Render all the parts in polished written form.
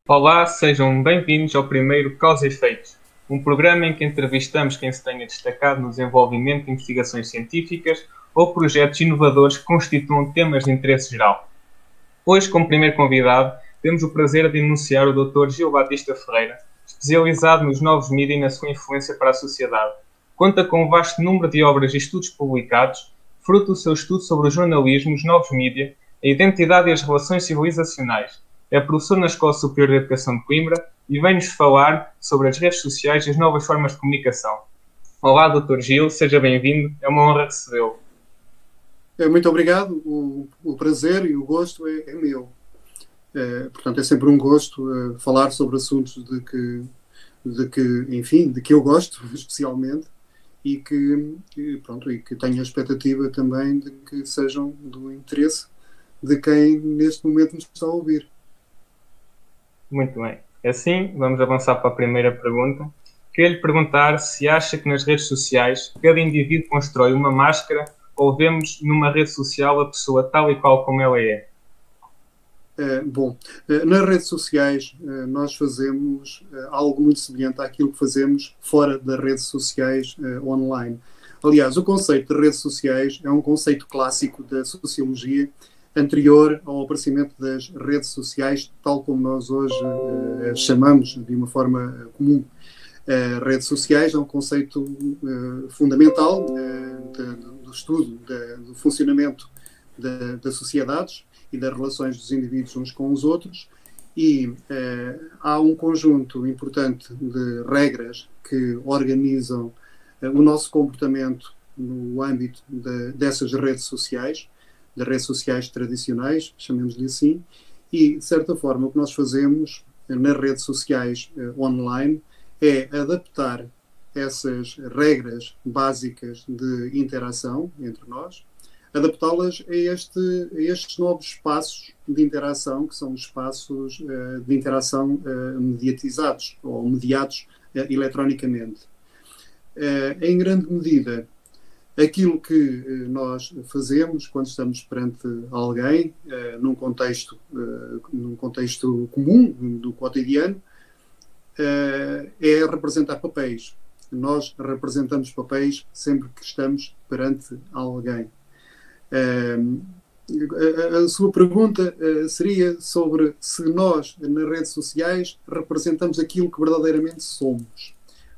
Olá, sejam bem-vindos ao primeiro Causa e Efeitos, um programa em que entrevistamos quem se tenha destacado no desenvolvimento de investigações científicas ou projetos inovadores que constituam temas de interesse geral. Hoje, como primeiro convidado, temos o prazer de anunciar o Dr. Gil Batista Ferreira, especializado nos novos mídias e na sua influência para a sociedade. Conta com um vasto número de obras e estudos publicados, fruto do seu estudo sobre o jornalismo, os novos mídias, a identidade e as relações civilizacionais. É professor na Escola Superior de Educação de Coimbra e vem-nos falar sobre as redes sociais e as novas formas de comunicação. Olá, Dr. Gil, seja bem-vindo, é uma honra recebê-lo. Muito obrigado, o prazer e o gosto é meu. Portanto, é sempre um gosto falar sobre assuntos de que eu gosto, especialmente, e que tenho a expectativa também de que sejam do interesse de quem neste momento nos está a ouvir. Muito bem. Assim, vamos avançar para a primeira pergunta. Queria lhe perguntar se acha que nas redes sociais cada indivíduo constrói uma máscara ou vemos numa rede social a pessoa tal e qual como ela é? Nas redes sociais nós fazemos algo muito semelhante àquilo que fazemos fora das redes sociais online. Aliás, o conceito de redes sociais é um conceito clássico da sociologia, anterior ao aparecimento das redes sociais, tal como nós hoje chamamos de uma forma comum. Redes sociais é um conceito fundamental do estudo do funcionamento das sociedades e das relações dos indivíduos uns com os outros, e há um conjunto importante de regras que organizam o nosso comportamento no âmbito dessas redes sociais, das redes sociais tradicionais, chamemos-lhe assim, e, de certa forma, o que nós fazemos nas redes sociais online é adaptar essas regras básicas de interação entre nós, adaptá-las a estes novos espaços de interação, que são os espaços de interação mediatizados ou mediados eletronicamente. Em grande medida, aquilo que nós fazemos quando estamos perante alguém, num contexto comum, do cotidiano, é representar papéis. Nós representamos papéis sempre que estamos perante alguém. A sua pergunta seria sobre se nós, nas redes sociais, representamos aquilo que verdadeiramente somos.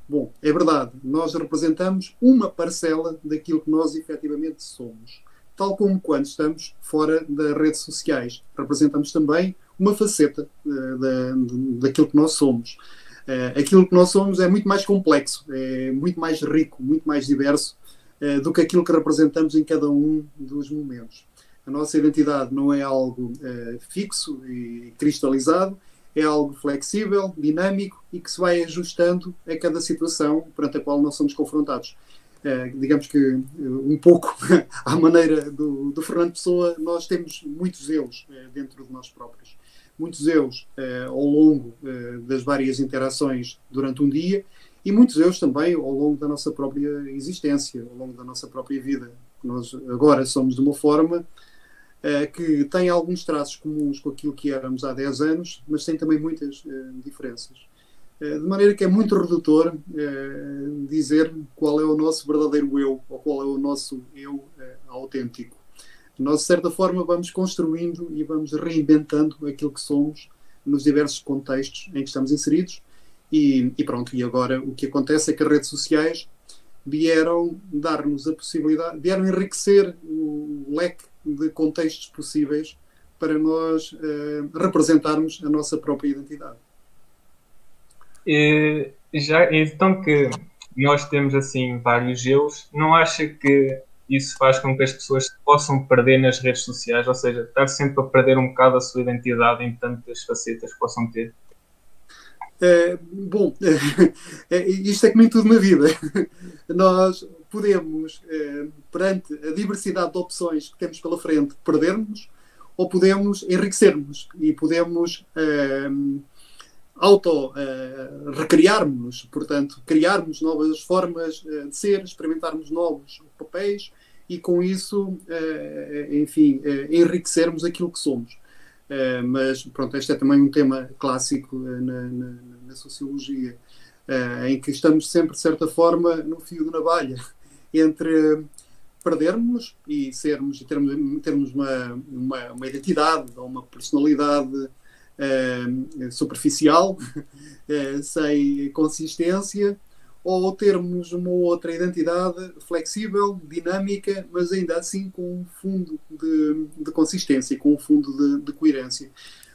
Bom, é verdade, nós representamos uma parcela daquilo que nós efetivamente somos. Tal como quando estamos fora das redes sociais, representamos também uma faceta daquilo que nós somos. Aquilo que nós somos é muito mais complexo, é muito mais rico, muito mais diverso do que aquilo que representamos em cada um dos momentos. A nossa identidade não é algo fixo e cristalizado, é algo flexível, dinâmico e que se vai ajustando a cada situação perante a qual nós somos confrontados. Digamos que, um pouco à maneira do Fernando Pessoa, nós temos muitos eus dentro de nós próprios. Muitos eus ao longo das várias interações durante um dia e muitos eus também ao longo da nossa própria existência, ao longo da nossa própria vida. Nós agora somos de uma forma que tem alguns traços comuns com aquilo que éramos há 10 anos, mas tem também muitas diferenças. De maneira que é muito redutor dizer qual é o nosso verdadeiro eu, ou qual é o nosso eu autêntico. Nós, de certa forma, vamos construindo e vamos reinventando aquilo que somos nos diversos contextos em que estamos inseridos. E pronto, e agora o que acontece é que as redes sociais vieram dar-nos a possibilidade, vieram enriquecer o leque de contextos possíveis para nós representarmos a nossa própria identidade. Então que nós temos assim vários eus, não acha que isso faz com que as pessoas se possam perder nas redes sociais, ou seja, estar sempre a perder um bocado a sua identidade em tantas facetas que possam ter? Bom, isto é como em tudo na vida. Nós podemos, perante a diversidade de opções que temos pela frente, perdermos ou podemos enriquecermos e podemos recriarmos-nos, portanto, criarmos novas formas de ser, experimentarmos novos papéis e com isso, enfim, enriquecermos aquilo que somos. Mas pronto, este é também um tema clássico na sociologia, em que estamos sempre, de certa forma, no fio de navalha entre perdermos e sermos e termos uma identidade ou uma personalidade superficial, sem consistência, ou termos uma outra identidade flexível, dinâmica, mas ainda assim com um fundo de consistência, com um fundo de coerência.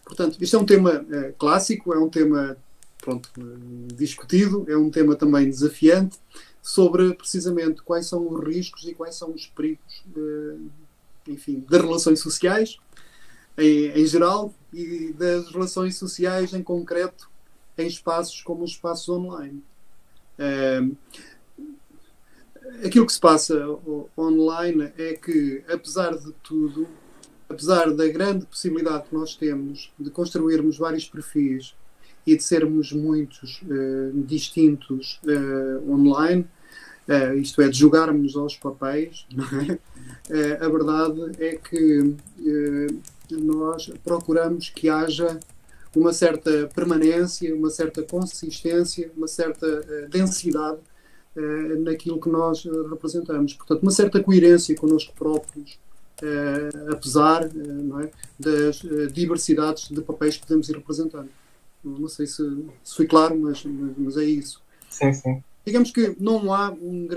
Portanto, isto é um tema clássico, é um tema pronto, discutido, é um tema também desafiante, sobre precisamente quais são os riscos e quais são os perigos, enfim, das relações sociais em geral e das relações sociais em concreto em espaços como os espaços online. Aquilo que se passa online é que, apesar de tudo, apesar da grande possibilidade que nós temos de construirmos vários perfis e de sermos muitos distintos online, isto é, de jogarmos aos papéis, a verdade é que nós procuramos que haja uma certa permanência, uma certa consistência, uma certa densidade naquilo que nós representamos. Portanto, uma certa coerência connosco próprios, apesar não é, das diversidades de papéis que podemos ir representando. Não sei se fui claro, mas é isso. Sim, sim. Digamos que não há uma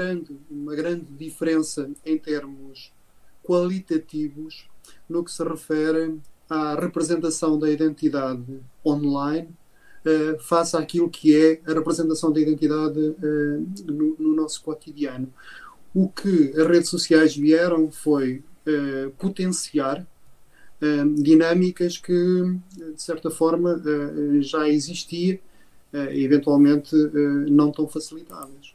grande diferença em termos qualitativos no que se refere à representação da identidade online face àquilo que é a representação da identidade no nosso cotidiano. O que as redes sociais vieram foi potenciar dinâmicas que, de certa forma, já existia, eventualmente não tão facilitadas.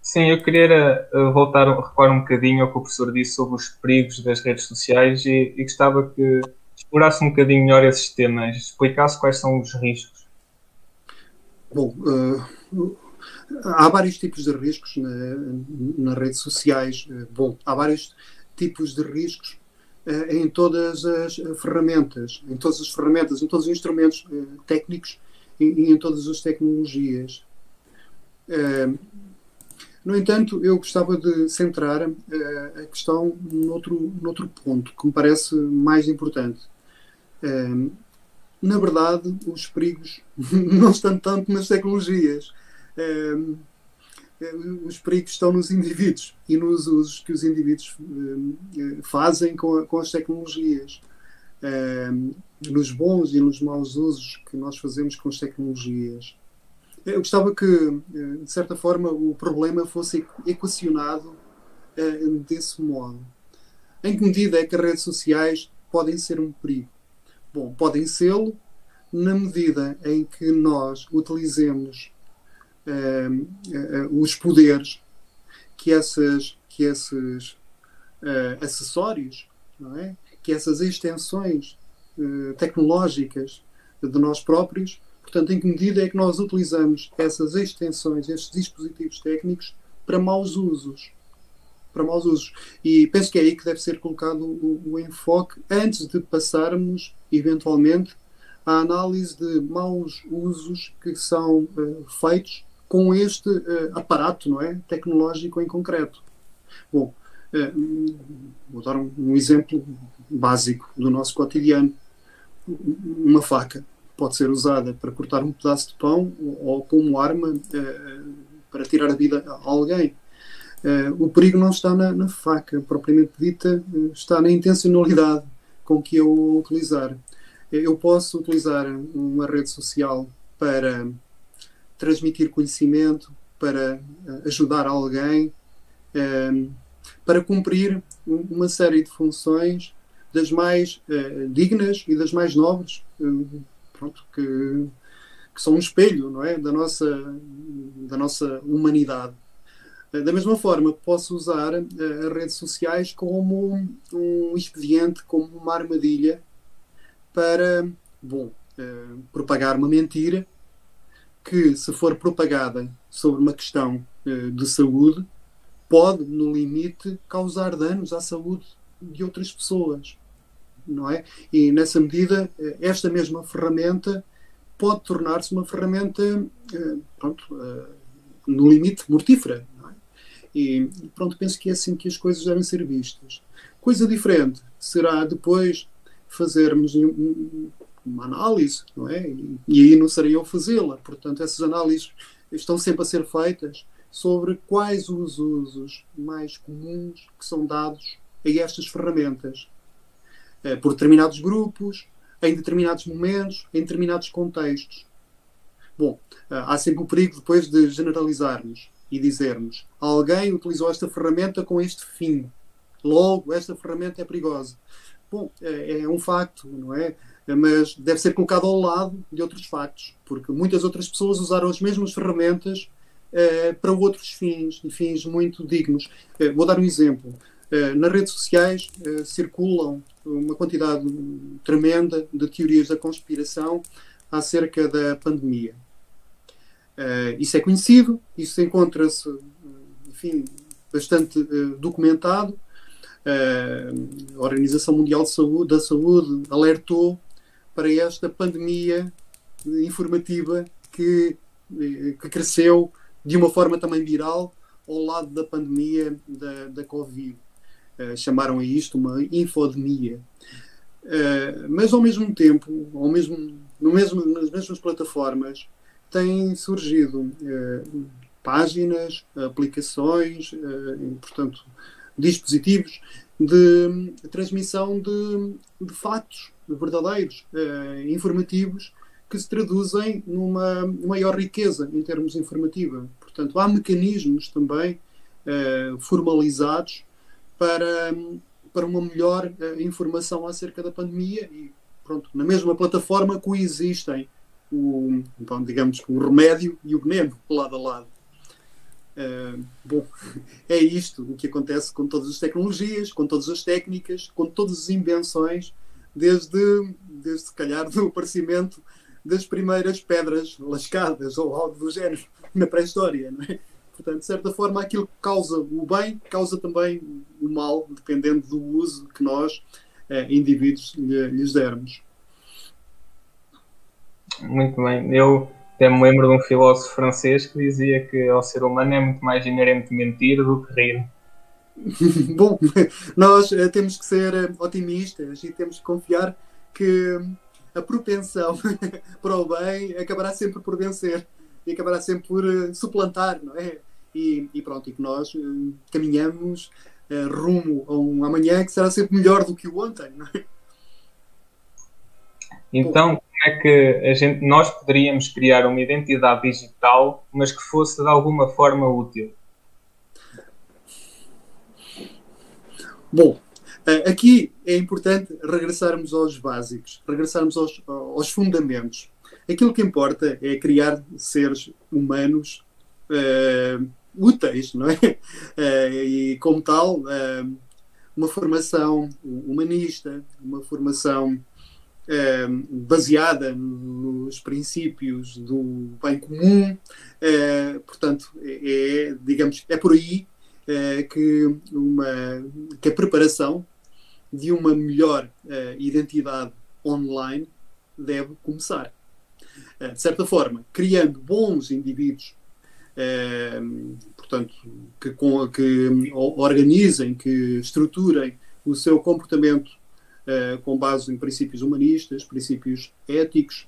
Sim, eu queria voltar a recuar um bocadinho ao que o professor disse sobre os perigos das redes sociais e gostava que explorasse um bocadinho melhor esses temas, explicasse quais são os riscos. Bom, há vários tipos de riscos nas redes sociais. Bom, há vários tipos de riscos em todas as ferramentas, em todos os instrumentos técnicos e em todas as tecnologias. No entanto, eu gostava de centrar a questão noutro ponto, que me parece mais importante. Na verdade, os perigos não estão tanto nas tecnologias. Os perigos estão nos indivíduos e nos usos que os indivíduos fazem com as tecnologias. Nos bons e nos maus usos que nós fazemos com as tecnologias. Eu gostava que, de certa forma, o problema fosse equacionado desse modo. Em que medida é que as redes sociais podem ser um perigo? Bom, podem sê-lo na medida em que nós utilizemos os poderes que esses acessórios, não é? Que essas extensões tecnológicas de nós próprios, portanto, em que medida é que nós utilizamos essas extensões, estes dispositivos técnicos para maus usos. E penso que é aí que deve ser colocado o enfoque antes de passarmos, eventualmente, à análise de maus usos que são feitos com este aparato, não é? Tecnológico em concreto. Bom, vou dar um exemplo básico do nosso cotidiano. Uma faca pode ser usada para cortar um pedaço de pão ou como arma para tirar a vida a alguém. O perigo não está na faca propriamente dita, está na intencionalidade com que eu o utilizar. Eu posso utilizar uma rede social para transmitir conhecimento, para ajudar alguém, para cumprir uma série de funções das mais dignas e das mais nobres, pronto, que são um espelho, não é? da nossa humanidade. Da mesma forma, posso usar as redes sociais como um expediente, como uma armadilha para, propagar uma mentira que, se for propagada sobre uma questão de saúde, pode, no limite, causar danos à saúde de outras pessoas, não é? E, nessa medida, esta mesma ferramenta pode tornar-se uma ferramenta, no limite, mortífera. Não é? E, pronto, penso que é assim que as coisas devem ser vistas. Coisa diferente será depois fazermos uma análise, não é? E aí não serei eu fazê-la. Portanto, essas análises estão sempre a ser feitas sobre quais os usos mais comuns que são dados a estas ferramentas. Por determinados grupos, em determinados momentos, em determinados contextos. Bom, há sempre o perigo depois de generalizarmos e dizermos: alguém utilizou esta ferramenta com este fim, logo esta ferramenta é perigosa. Bom, é um facto, não é? Mas deve ser colocado ao lado de outros factos, porque muitas outras pessoas usaram as mesmas ferramentas para outros fins, e fins muito dignos. Vou dar um exemplo. Nas redes sociais circulam uma quantidade tremenda de teorias da conspiração acerca da pandemia. Isso é conhecido, isso encontra-se, enfim, bastante documentado. A Organização Mundial da Saúde alertou para esta pandemia informativa que cresceu de uma forma também viral ao lado da pandemia da Covid. Chamaram a isto uma infodemia. Mas, ao mesmo tempo, nas mesmas plataformas, têm surgido páginas, aplicações, portanto, dispositivos de transmissão de fatos verdadeiros, informativos, que se traduzem numa maior riqueza em termos informativa. Portanto, há mecanismos também formalizados para uma melhor informação acerca da pandemia e, pronto, na mesma plataforma coexistem digamos, o remédio e o veneno lado a lado. Bom, é isto o que acontece com todas as tecnologias, com todas as técnicas, com todas as invenções, desde se calhar, do aparecimento das primeiras pedras lascadas ou algo do género na pré-história, não é? Portanto, de certa forma, aquilo que causa o bem, causa também o mal, dependendo do uso que nós, indivíduos, lhes dermos. Muito bem. Eu até me lembro de um filósofo francês que dizia que ao ser humano é muito mais inerente mentir do que rir. Bom, nós temos que ser otimistas e temos que confiar que a propensão para o bem acabará sempre por vencer e acabará sempre por suplantar, não é? E pronto, e que nós caminhamos rumo a um amanhã que será sempre melhor do que o ontem, não é? Então, como é que nós poderíamos criar uma identidade digital, mas que fosse de alguma forma útil? Bom, aqui é importante regressarmos aos básicos, regressarmos aos fundamentos. Aquilo que importa é criar seres humanos úteis, não é? E, como tal, uma formação humanista, uma formação baseada nos princípios do bem comum. Portanto, digamos, é por aí que a preparação de uma melhor identidade online deve começar. De certa forma, criando bons indivíduos, portanto, que organizem, que estruturem o seu comportamento com base em princípios humanistas, princípios éticos,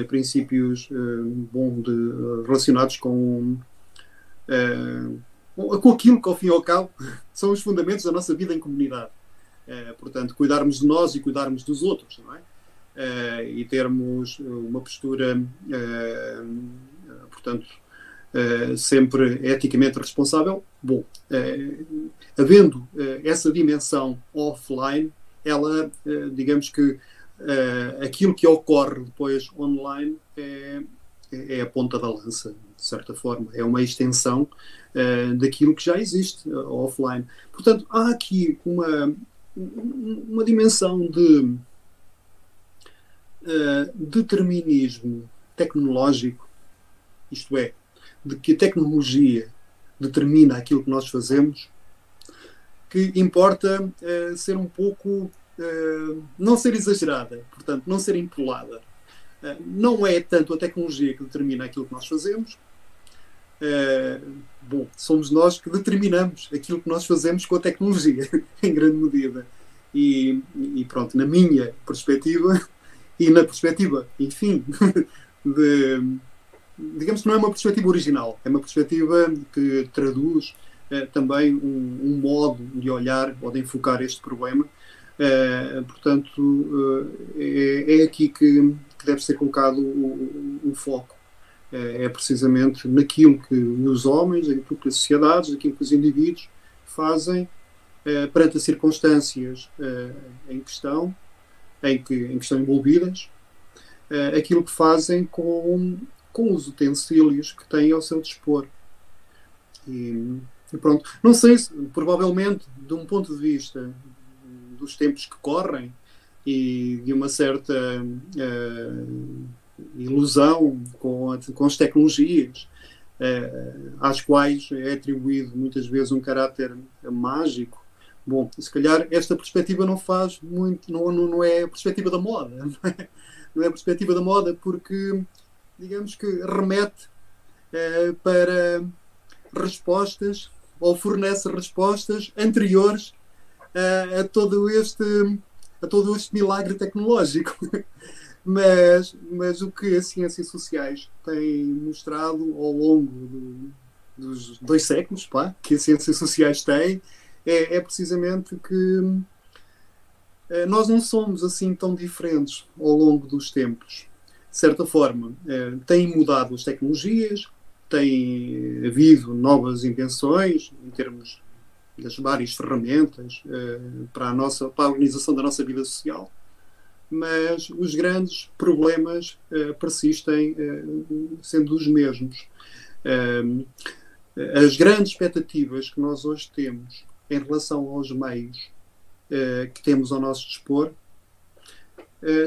princípios relacionados com aquilo que, ao fim e ao cabo, são os fundamentos da nossa vida em comunidade. Portanto, cuidarmos de nós e cuidarmos dos outros, não é? E termos uma postura, portanto, sempre eticamente responsável. Bom, havendo essa dimensão offline, ela, digamos que aquilo que ocorre depois online é a ponta da lança, de certa forma. É uma extensão daquilo que já existe offline. Portanto, há aqui uma dimensão de determinismo tecnológico, isto é, de que a tecnologia determina aquilo que nós fazemos, que importa ser um pouco... não ser exagerada, portanto, não ser empolada. Não é tanto a tecnologia que determina aquilo que nós fazemos. Bom, somos nós que determinamos aquilo que nós fazemos com a tecnologia, em grande medida. E pronto, na minha perspectiva, e na perspectiva, enfim, digamos que não é uma perspectiva original, é uma perspectiva que traduz também um modo de olhar ou de enfocar este problema. Portanto, é aqui que deve ser colocado o foco. É precisamente naquilo que os homens, naquilo que as sociedades, naquilo que os indivíduos fazem perante as circunstâncias em questão, em que estão envolvidas, aquilo que fazem com os utensílios que têm ao seu dispor. E pronto. Não sei se, provavelmente, de um ponto de vista dos tempos que correm e de uma certa ilusão com as tecnologias, às quais é atribuído muitas vezes um caráter mágico. Bom, se calhar esta perspectiva não faz muito, não é a perspectiva da moda, não é a perspectiva da moda, porque digamos que remete para respostas, ou fornece respostas anteriores a todo este milagre tecnológico. Mas o que as ciências sociais têm mostrado ao longo dos 2 séculos que as ciências sociais têm é precisamente que nós não somos assim tão diferentes ao longo dos tempos. De certa forma, têm mudado as tecnologias, tem havido novas invenções em termos das várias ferramentas para a organização da nossa vida social, mas os grandes problemas persistem sendo os mesmos. As grandes expectativas que nós hoje temos em relação aos meios que temos ao nosso dispor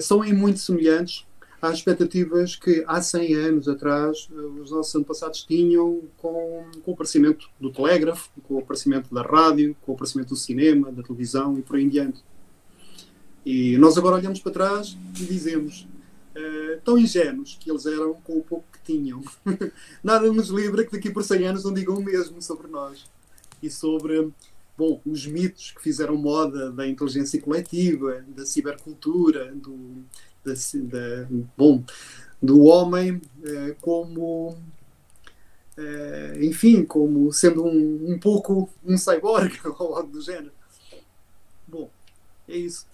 são em muito semelhantes às expectativas que há 100 anos atrás os nossos antepassados tinham com o aparecimento do telégrafo, com o aparecimento da rádio, com o aparecimento do cinema, da televisão e por aí em diante. E nós agora olhamos para trás e dizemos tão ingênuos que eles eram com o pouco que tinham. Nada nos livra que daqui por 100 anos não digam o mesmo sobre nós. E sobre, bom, os mitos que fizeram moda da inteligência coletiva, da cibercultura, do homem como enfim, como sendo um pouco um cyborg ou algo do género. Bom, é isso.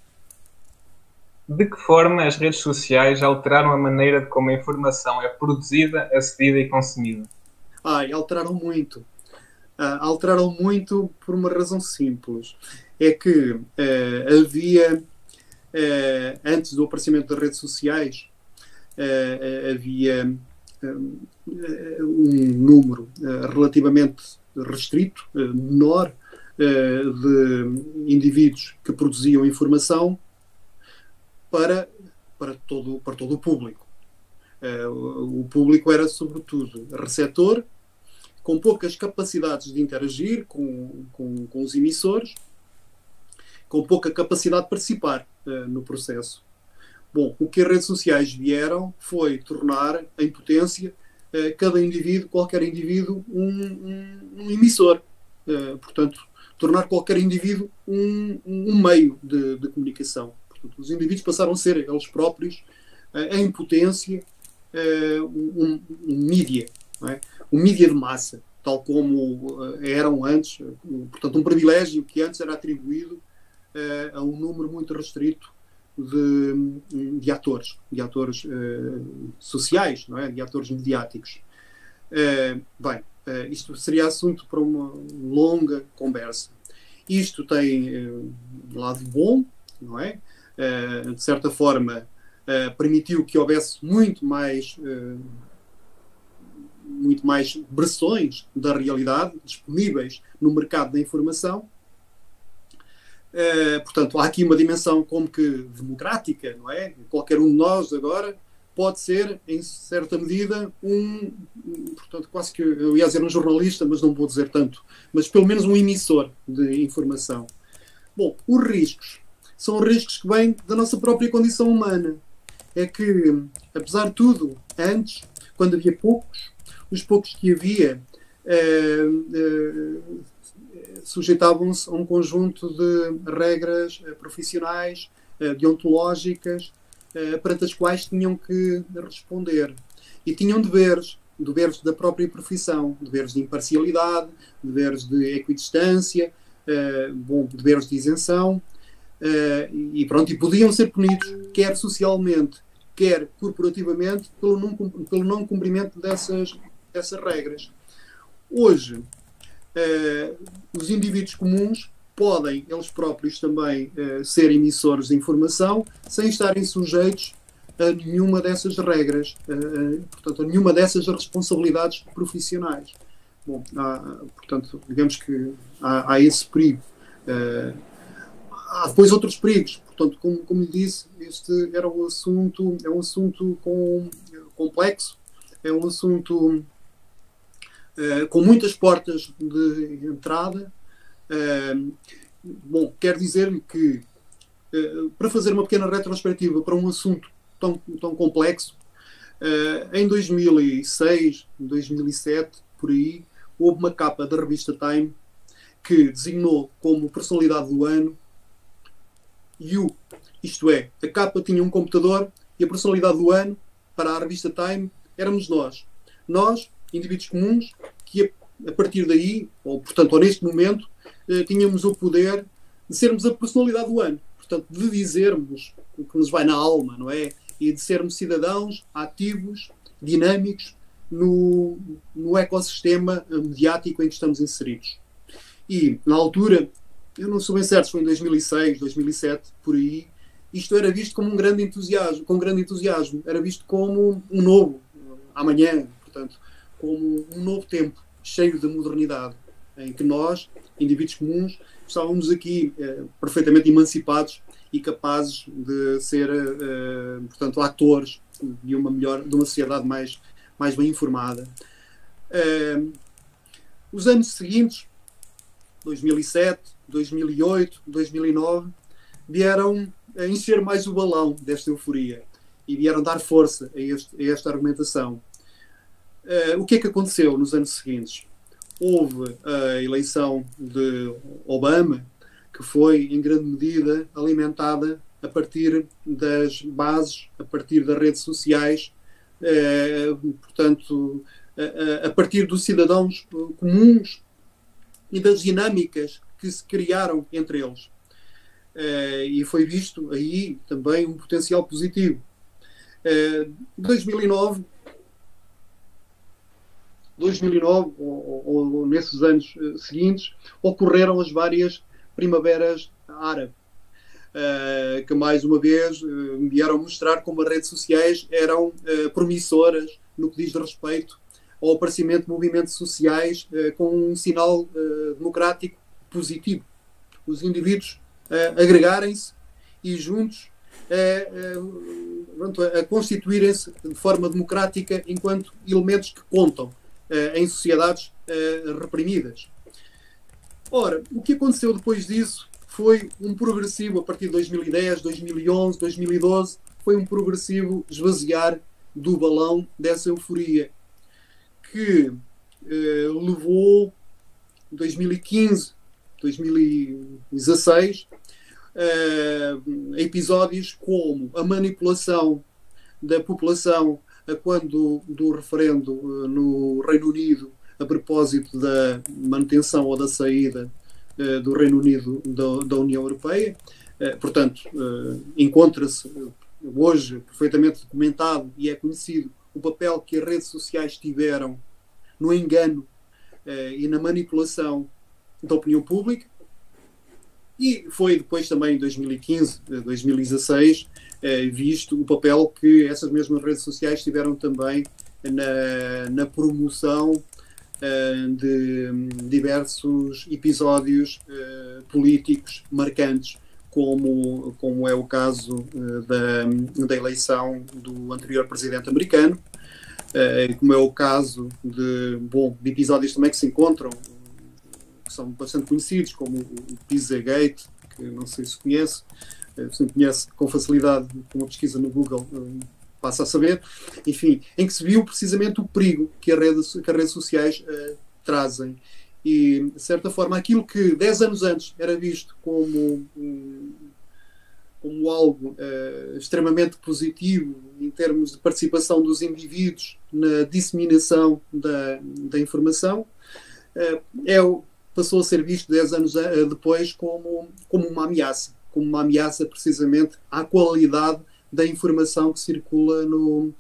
De que forma as redes sociais alteraram a maneira de como a informação é produzida, acedida e consumida? Alteraram muito. Alteraram muito por uma razão simples. É que havia antes do aparecimento das redes sociais, havia um número relativamente restrito, menor, de indivíduos que produziam informação para todo o público. O público era, sobretudo, receptor, com poucas capacidades de interagir com os emissores, com pouca capacidade de participar no processo. Bom, o que as redes sociais vieram foi tornar em potência qualquer indivíduo, um emissor. Portanto, tornar qualquer indivíduo um meio de comunicação. Portanto, os indivíduos passaram a ser eles próprios, em potência, um mídia, não é? Um mídia de massa, tal como eram antes. Portanto, um privilégio que antes era atribuído a um número muito restrito de atores sociais, não é? De atores mediáticos. Bem, isto seria assunto para uma longa conversa. Isto tem um lado bom, não é? De certa forma, permitiu que houvesse muito mais versões da realidade disponíveis no mercado da informação. Portanto, há aqui uma dimensão como que democrática, não é? Qualquer um de nós agora pode ser, em certa medida, portanto, quase que eu ia dizer um jornalista, mas não vou dizer tanto, mas pelo menos um emissor de informação. Bom, os riscos são riscos que vêm da nossa própria condição humana. É que, apesar de tudo, antes, quando havia poucos, os poucos que havia sujeitavam-se a um conjunto de regras profissionais, deontológicas, perante as quais tinham que responder. E tinham deveres da própria profissão, deveres de imparcialidade, deveres de equidistância, deveres de isenção, e podiam ser punidos, quer socialmente, quer corporativamente, pelo não cumprimento dessas regras. Hoje, os indivíduos comuns podem, eles próprios também, ser emissores de informação sem estarem sujeitos a nenhuma dessas regras, portanto, a nenhuma dessas responsabilidades profissionais. Bom, portanto, digamos que há esse perigo. Há depois outros perigos. Portanto, como lhe disse, este é um assunto complexo, é um assunto com muitas portas de entrada. Bom, quero dizer-lhe que, para fazer uma pequena retrospectiva para um assunto tão complexo, em 2006, 2007, por aí, houve uma capa da revista Time que designou como personalidade do ano You. Isto é, a capa tinha um computador e a personalidade do ano, para a revista Time, éramos nós. Nós, indivíduos comuns, que a partir daí, ou neste momento, tínhamos o poder de sermos a personalidade do ano. Portanto, de dizermos o que nos vai na alma, não é? E de sermos cidadãos ativos, dinâmicos, no ecossistema mediático em que estamos inseridos. E, na altura, eu não sou bem certo se foi em 2006, 2007, por aí, isto era visto como com grande entusiasmo. Era visto como um novo amanhã, portanto, como um novo tempo, cheio de modernidade, em que nós, indivíduos comuns, estávamos aqui perfeitamente emancipados e capazes de ser, portanto, atores de uma sociedade mais bem informada. Os anos seguintes, 2007, 2008, 2009, vieram a encher mais o balão desta euforia e vieram dar força a esta argumentação. O que é que aconteceu nos anos seguintes? Houve a eleição de Obama, que foi, em grande medida, alimentada a partir das bases, a partir das redes sociais, portanto, a partir dos cidadãos comuns e das dinâmicas que se criaram entre eles. E foi visto aí também um potencial positivo. 2009, ou nesses anos seguintes, ocorreram as várias primaveras árabes, que mais uma vez me vieram mostrar como as redes sociais eram promissoras no que diz respeito ao aparecimento de movimentos sociais com um sinal democrático positivo. Os indivíduos agregarem-se e juntos a constituírem-se de forma democrática enquanto elementos que contam em sociedades reprimidas. Ora, o que aconteceu depois disso foi um progressivo, a partir de 2010, 2011, 2012, foi um progressivo esvaziar do balão dessa euforia, que levou 2015, 2016 a episódios como a manipulação da população quando do referendo no Reino Unido a propósito da manutenção ou da saída do Reino Unido da União Europeia. Portanto, encontra-se hoje perfeitamente documentado e é conhecido o papel que as redes sociais tiveram no engano e na manipulação da opinião pública. E foi depois também, em 2015, 2016, visto o papel que essas mesmas redes sociais tiveram também na promoção de diversos episódios políticos marcantes, como é o caso da eleição do anterior presidente americano, como é o caso de episódios também que se encontram, que são bastante conhecidos, como o Pizzagate, que não sei se conhece, se conhece com facilidade, com uma pesquisa no Google, passa a saber, enfim, em que se viu precisamente o perigo que as redes sociais trazem. E, de certa forma, aquilo que 10 anos antes era visto como algo extremamente positivo em termos de participação dos indivíduos na disseminação da informação, passou a ser visto 10 anos depois como uma ameaça precisamente à qualidade da informação que circula no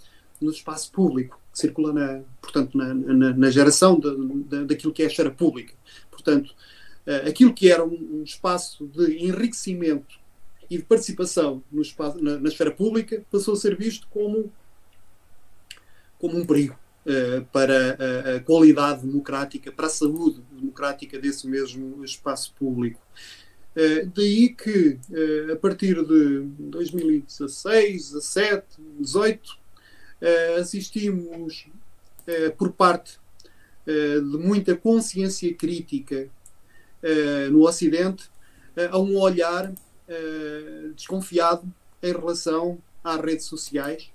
espaço público, que circula portanto, na geração daquilo que é a esfera pública. Portanto, aquilo que era um espaço de enriquecimento e de participação na esfera pública passou a ser visto como um perigo para a qualidade democrática, para a saúde democrática desse mesmo espaço público. Daí que, a partir de 2016, 17, 18, assistimos, por parte de muita consciência crítica no Ocidente, a um olhar desconfiado em relação às redes sociais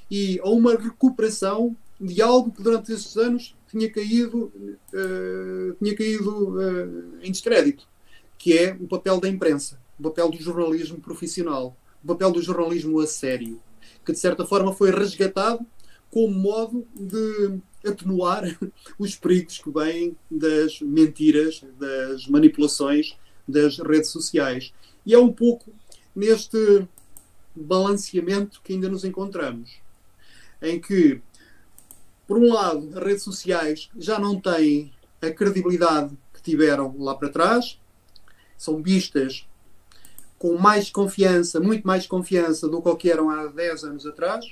e a uma recuperação de algo que durante estes anos tinha caído em descrédito, que é o papel da imprensa, o papel do jornalismo profissional, o papel do jornalismo a sério, que de certa forma foi resgatado como modo de atenuar os perigos que vêm das mentiras, das manipulações das redes sociais. E é um pouco neste balanceamento que ainda nos encontramos, em que, por um lado, as redes sociais já não têm a credibilidade que tiveram lá para trás, são vistas com mais confiança, muito mais confiança do que eram há 10 anos atrás.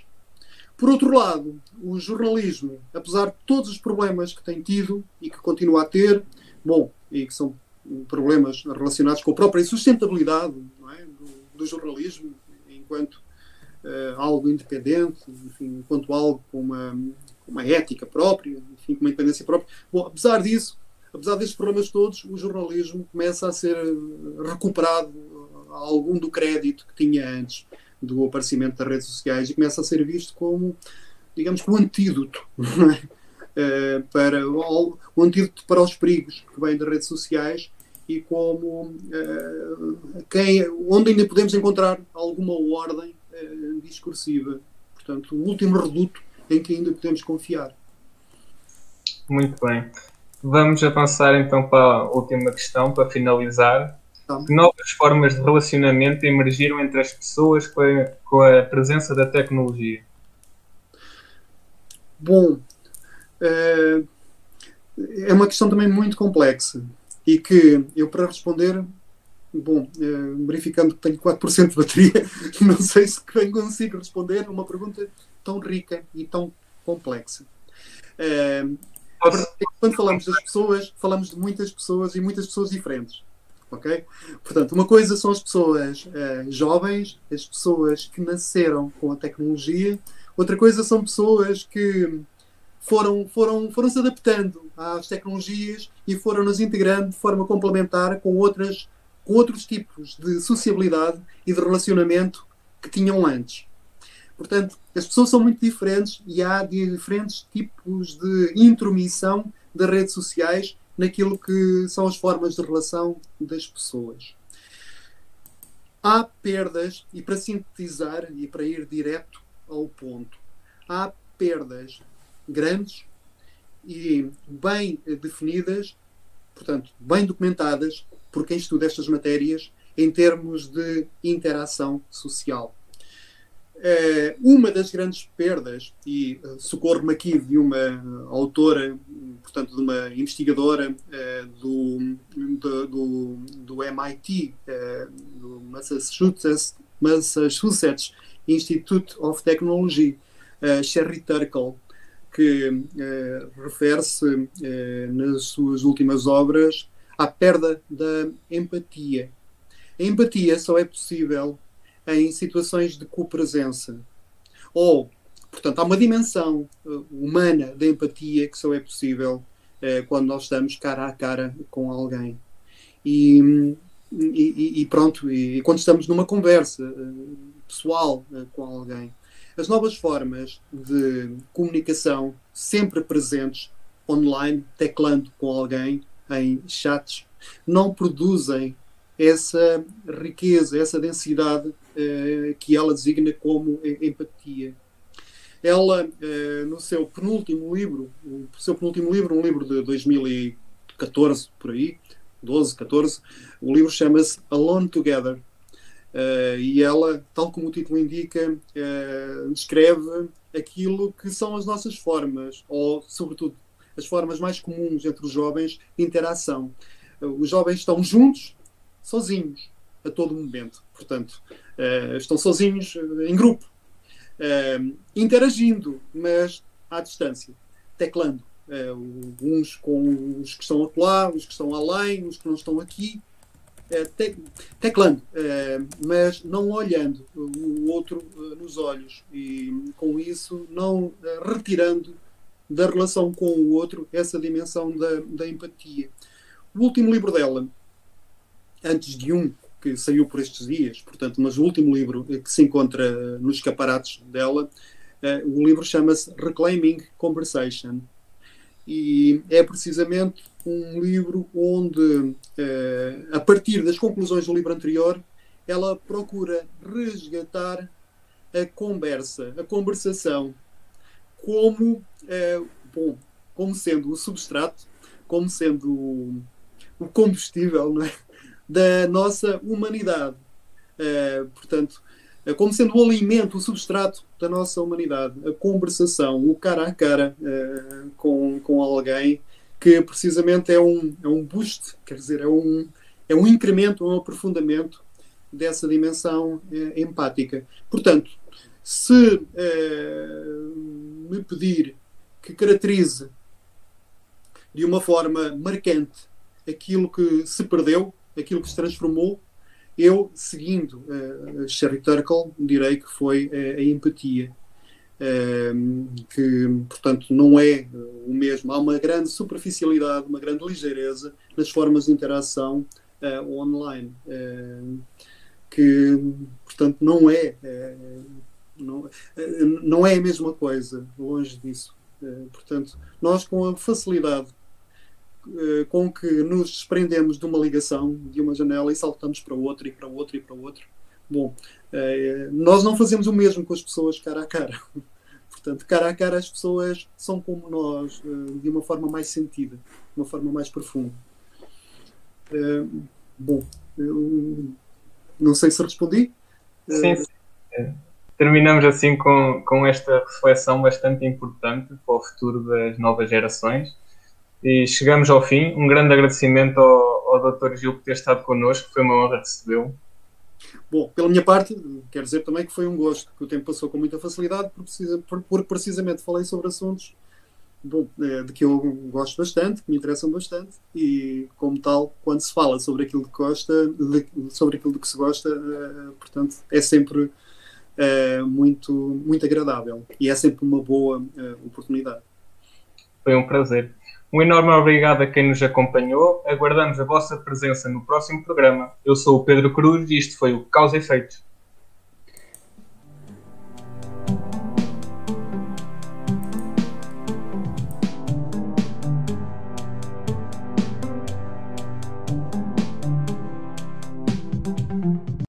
Por outro lado, o jornalismo, apesar de todos os problemas que tem tido e que continua a ter, e que são problemas relacionados com a própria sustentabilidade, não é, do jornalismo, enquanto algo independente, enfim, enquanto algo com uma ética própria, enfim, com uma independência própria. Apesar disso, apesar destes problemas todos, o jornalismo começa a ser recuperado algum do crédito que tinha antes do aparecimento das redes sociais e começa a ser visto como, digamos, um antídoto, o antídoto para os perigos que vêm das redes sociais e como onde ainda podemos encontrar alguma ordem discursiva. Portanto, o último reduto em que ainda podemos confiar. Muito bem. Vamos avançar então para a última questão, para finalizar. Que novas formas de relacionamento emergiram entre as pessoas com a presença da tecnologia? É uma questão também muito complexa e que eu, para responder, verificando que tenho 4% de bateria, não sei se bem consigo responder a uma pergunta tão rica e tão complexa. Quando falamos das pessoas, falamos de muitas pessoas e muitas pessoas diferentes. Okay? Portanto, uma coisa são as pessoas jovens, as pessoas que nasceram com a tecnologia. Outra coisa são pessoas que foram se adaptando às tecnologias e foram nos integrando de forma complementar com outros tipos de sociabilidade e de relacionamento que tinham antes. Portanto, as pessoas são muito diferentes e há diferentes tipos de intromissão das redes sociais naquilo que são as formas de relação das pessoas. Há perdas, e para sintetizar e para ir direto ao ponto, há perdas grandes e bem definidas, portanto, bem documentadas por quem estuda estas matérias em termos de interação social. Uma das grandes perdas, e socorro-me aqui de uma autora, portanto, de uma investigadora do MIT, do Massachusetts Institute of Technology, Sherry Turkle, que refere-se nas suas últimas obras à perda da empatia. A empatia só é possível em situações de copresença. Ou, portanto, há uma dimensão humana da empatia que só é possível quando nós estamos cara a cara com alguém. E pronto, e quando estamos numa conversa pessoal com alguém. As novas formas de comunicação, sempre presentes online, teclando com alguém em chats, não produzem essa riqueza, essa densidade que ela designa como empatia. Ela, no seu penúltimo livro, um livro de 2014, por aí, 12, 14, o livro chama-se Alone Together. E ela, tal como o título indica, descreve aquilo que são as nossas formas, ou, sobretudo, as formas mais comuns entre os jovens de interação. Os jovens estão juntos, sozinhos, a todo momento. Portanto, estão sozinhos em grupo, interagindo, mas à distância, teclando. Uns com os que estão acolá, os que estão além, os que não estão aqui, teclando, mas não olhando o outro nos olhos e, com isso, não retirando da relação com o outro essa dimensão da empatia. O último livro dela, antes de um que saiu por estes dias, portanto, mas o último livro que se encontra nos escaparates dela, o livro chama-se Reclaiming Conversation. E é precisamente um livro onde, a partir das conclusões do livro anterior, ela procura resgatar a conversa, a conversação, como, como sendo o substrato, como sendo o combustível, não é? Da nossa humanidade. Portanto, como sendo o alimento, o substrato da nossa humanidade. A conversação, o cara a cara com alguém que precisamente é um boost, quer dizer, é um incremento, um aprofundamento dessa dimensão empática. Portanto, se me pedir que caracterize de uma forma marcante aquilo que se perdeu, aquilo que se transformou, eu, seguindo Sherry Turkle, direi que foi a empatia. Que, portanto, não é o mesmo. Há uma grande superficialidade, uma grande ligeireza nas formas de interação online. Que, portanto, não é a mesma coisa, longe disso. Portanto, nós, com a facilidade com que nos desprendemos de uma ligação, de uma janela, e saltamos para outra, e para outra, e para outra. Bom, nós não fazemos o mesmo com as pessoas cara a cara. Portanto, cara a cara as pessoas são como nós, de uma forma mais sentida, de uma forma mais profunda. Bom, eu não sei se respondi. Sim, sim. Terminamos assim com esta reflexão bastante importante para o futuro das novas gerações. E chegamos ao fim. Um grande agradecimento ao Dr. Gil por ter estado connosco. Foi uma honra recebê-lo. Bom, pela minha parte, quero dizer também que foi um gosto, que o tempo passou com muita facilidade, porque precisamente falei sobre assuntos de que eu gosto bastante, que me interessam bastante, e como tal, quando se fala sobre aquilo que gosta, sobre aquilo de que se gosta, portanto, é sempre muito, muito agradável e é sempre uma boa oportunidade. Foi um prazer. Um enorme obrigado a quem nos acompanhou. Aguardamos a vossa presença no próximo programa. Eu sou o Pedro Cruz e isto foi o Causa e Efeitos.